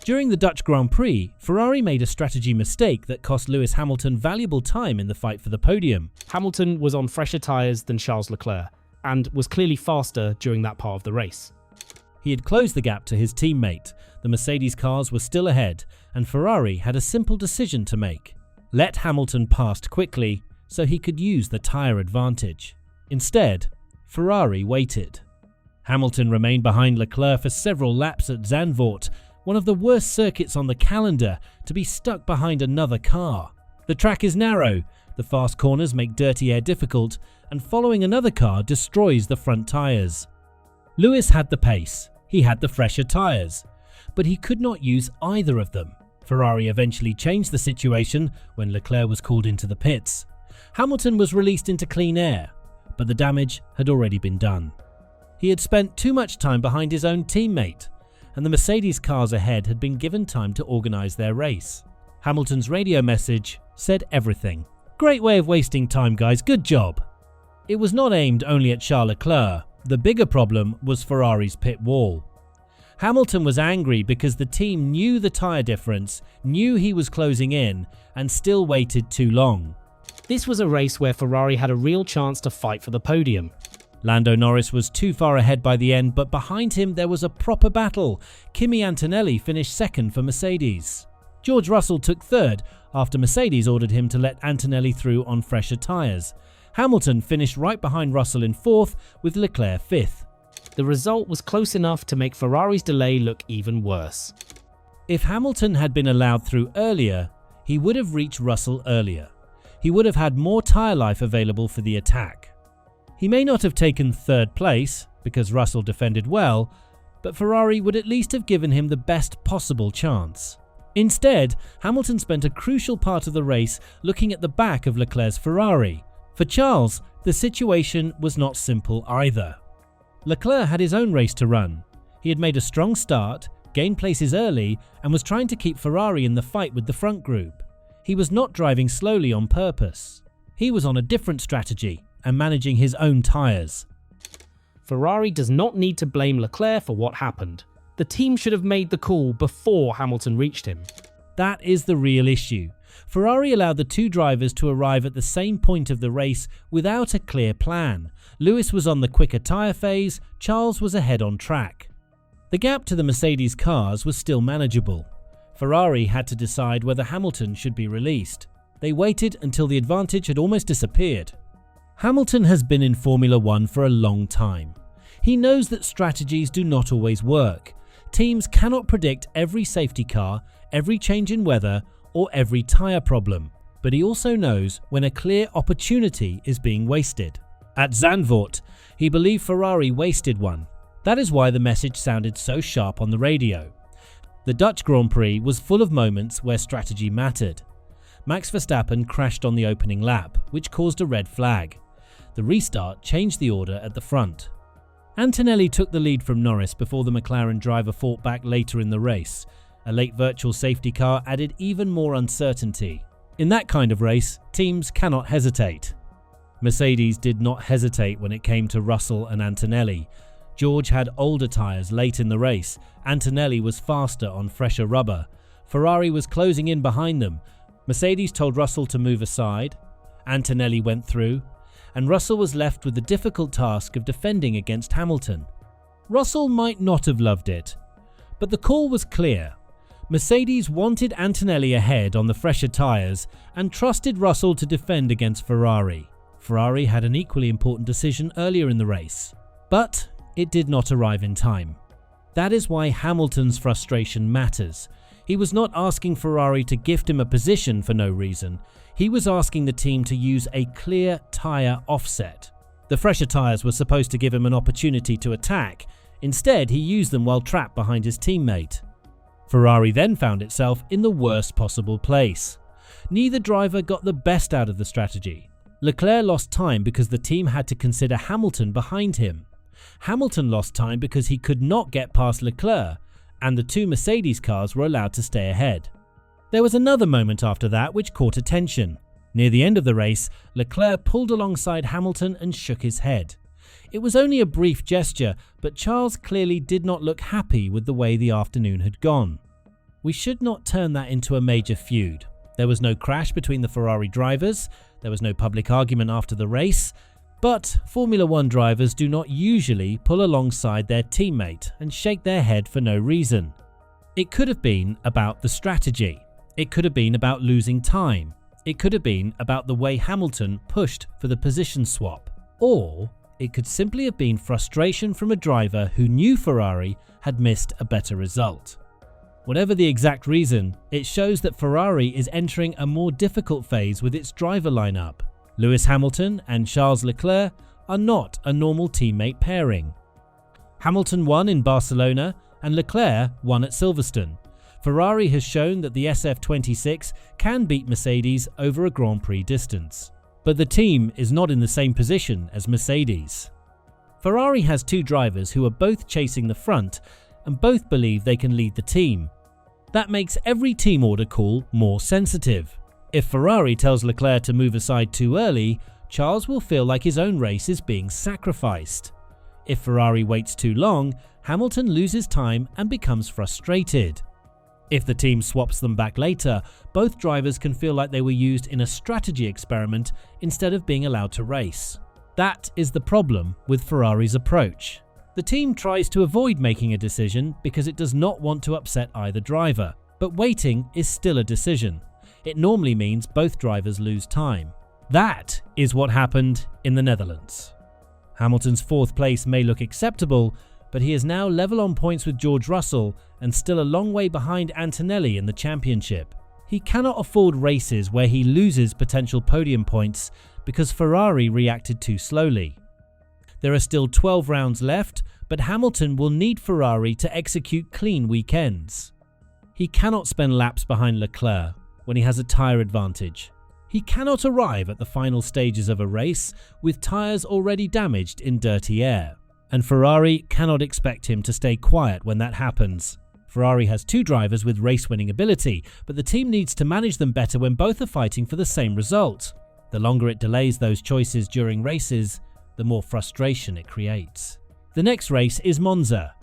During the Dutch Grand Prix, Ferrari made a strategy mistake that cost Lewis Hamilton valuable time in the fight for the podium. Hamilton was on fresher tyres than Charles Leclerc and was clearly faster during that part of the race. He had closed the gap to his teammate, the Mercedes cars were still ahead, and Ferrari had a simple decision to make. Let Hamilton pass quickly so he could use the tyre advantage. Instead, Ferrari waited. Hamilton remained behind Leclerc for several laps at Zandvoort, one of the worst circuits on the calendar to be stuck behind another car. The track is narrow, the fast corners make dirty air difficult, and following another car destroys the front tyres. Lewis had the pace, he had the fresher tyres, but he could not use either of them. Ferrari eventually changed the situation when Leclerc was called into the pits. Hamilton was released into clean air, but the damage had already been done. He had spent too much time behind his own teammate, and the Mercedes cars ahead had been given time to organise their race. Hamilton's radio message said everything. "Great way of wasting time, guys, good job." It was not aimed only at Charles Leclerc. The bigger problem was Ferrari's pit wall. Hamilton was angry because the team knew the tyre difference, knew he was closing in, and still waited too long. This was a race where Ferrari had a real chance to fight for the podium. Lando Norris was too far ahead by the end, but behind him there was a proper battle. Kimi Antonelli finished second for Mercedes. George Russell took third after Mercedes ordered him to let Antonelli through on fresher tyres. Hamilton finished right behind Russell in fourth, with Leclerc fifth. The result was close enough to make Ferrari's delay look even worse. If Hamilton had been allowed through earlier, he would have reached Russell earlier. He would have had more tyre life available for the attack. He may not have taken third place, because Russell defended well, but Ferrari would at least have given him the best possible chance. Instead, Hamilton spent a crucial part of the race looking at the back of Leclerc's Ferrari. For Charles, the situation was not simple either. Leclerc had his own race to run. He had made a strong start, gained places early, and was trying to keep Ferrari in the fight with the front group. He was not driving slowly on purpose. He was on a different strategy and managing his own tyres. Ferrari does not need to blame Leclerc for what happened. The team should have made the call before Hamilton reached him. That is the real issue. Ferrari allowed the two drivers to arrive at the same point of the race without a clear plan. Lewis was on the quicker tyre phase, Charles was ahead on track. The gap to the Mercedes cars was still manageable. Ferrari had to decide whether Hamilton should be released. They waited until the advantage had almost disappeared. Hamilton has been in Formula One for a long time. He knows that strategies do not always work. Teams cannot predict every safety car, every change in weather, or every tyre problem. But he also knows when a clear opportunity is being wasted. At Zandvoort, he believed Ferrari wasted one. That is why the message sounded so sharp on the radio. The Dutch Grand Prix was full of moments where strategy mattered. Max Verstappen crashed on the opening lap, which caused a red flag. The restart changed the order at the front. Antonelli took the lead from Norris before the McLaren driver fought back later in the race. A late virtual safety car added even more uncertainty. In that kind of race, teams cannot hesitate. Mercedes did not hesitate when it came to Russell and Antonelli. George had older tyres late in the race. Antonelli was faster on fresher rubber. Ferrari was closing in behind them. Mercedes told Russell to move aside. Antonelli went through, and Russell was left with the difficult task of defending against Hamilton. Russell might not have loved it, but the call was clear. Mercedes wanted Antonelli ahead on the fresher tyres and trusted Russell to defend against Ferrari. Ferrari had an equally important decision earlier in the race, but it did not arrive in time. That is why Hamilton's frustration matters. He was not asking Ferrari to gift him a position for no reason. He was asking the team to use a clear tyre offset. The fresher tyres were supposed to give him an opportunity to attack. Instead, he used them while trapped behind his teammate. Ferrari then found itself in the worst possible place. Neither driver got the best out of the strategy. Leclerc lost time because the team had to consider Hamilton behind him. Hamilton lost time because he could not get past Leclerc, and the two Mercedes cars were allowed to stay ahead. There was another moment after that which caught attention. Near the end of the race, Leclerc pulled alongside Hamilton and shook his head. It was only a brief gesture, but Charles clearly did not look happy with the way the afternoon had gone. We should not turn that into a major feud. There was no crash between the Ferrari drivers, there was no public argument after the race, but Formula One drivers do not usually pull alongside their teammate and shake their head for no reason. It could have been about the strategy. It could have been about losing time. It could have been about the way Hamilton pushed for the position swap. Or it could simply have been frustration from a driver who knew Ferrari had missed a better result. Whatever the exact reason, it shows that Ferrari is entering a more difficult phase with its driver lineup. Lewis Hamilton and Charles Leclerc are not a normal teammate pairing. Hamilton won in Barcelona and Leclerc won at Silverstone. Ferrari has shown that the SF26 can beat Mercedes over a Grand Prix distance. But the team is not in the same position as Mercedes. Ferrari has two drivers who are both chasing the front and both believe they can lead the team. That makes every team order call more sensitive. If Ferrari tells Leclerc to move aside too early, Charles will feel like his own race is being sacrificed. If Ferrari waits too long, Hamilton loses time and becomes frustrated. If the team swaps them back later, both drivers can feel like they were used in a strategy experiment instead of being allowed to race. That is the problem with Ferrari's approach. The team tries to avoid making a decision because it does not want to upset either driver, but waiting is still a decision. It normally means both drivers lose time. That is what happened in the Netherlands. Hamilton's fourth place may look acceptable, but he is now level on points with George Russell and still a long way behind Antonelli in the championship. He cannot afford races where he loses potential podium points because Ferrari reacted too slowly. There are still 12 rounds left, but Hamilton will need Ferrari to execute clean weekends. He cannot spend laps behind Leclerc when he has a tyre advantage. He cannot arrive at the final stages of a race with tyres already damaged in dirty air. And Ferrari cannot expect him to stay quiet when that happens. Ferrari has two drivers with race-winning ability, but the team needs to manage them better when both are fighting for the same result. The longer it delays those choices during races, the more frustration it creates. The next race is Monza.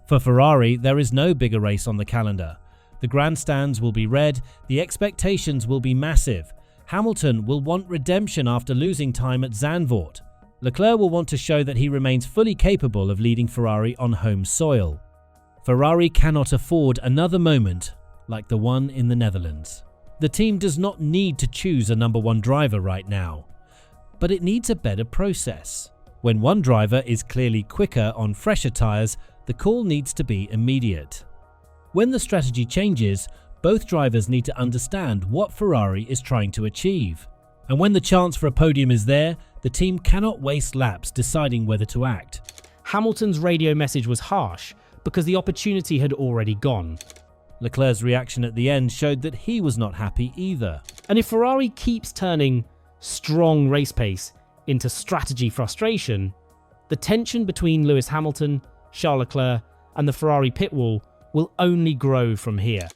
For Ferrari, there is no bigger race on the calendar. The grandstands will be red, the expectations will be massive. Hamilton will want redemption after losing time at Zandvoort. Leclerc will want to show that he remains fully capable of leading Ferrari on home soil. Ferrari cannot afford another moment like the one in the Netherlands. The team does not need to choose a number one driver right now, but it needs a better process. When one driver is clearly quicker on fresher tyres, the call needs to be immediate. When the strategy changes, both drivers need to understand what Ferrari is trying to achieve. And when the chance for a podium is there, the team cannot waste laps deciding whether to act. Hamilton's radio message was harsh because the opportunity had already gone. Leclerc's reaction at the end showed that he was not happy either. And if Ferrari keeps turning strong race pace into strategy frustration, the tension between Lewis Hamilton, Charles Leclerc, and the Ferrari pit wall will only grow from here.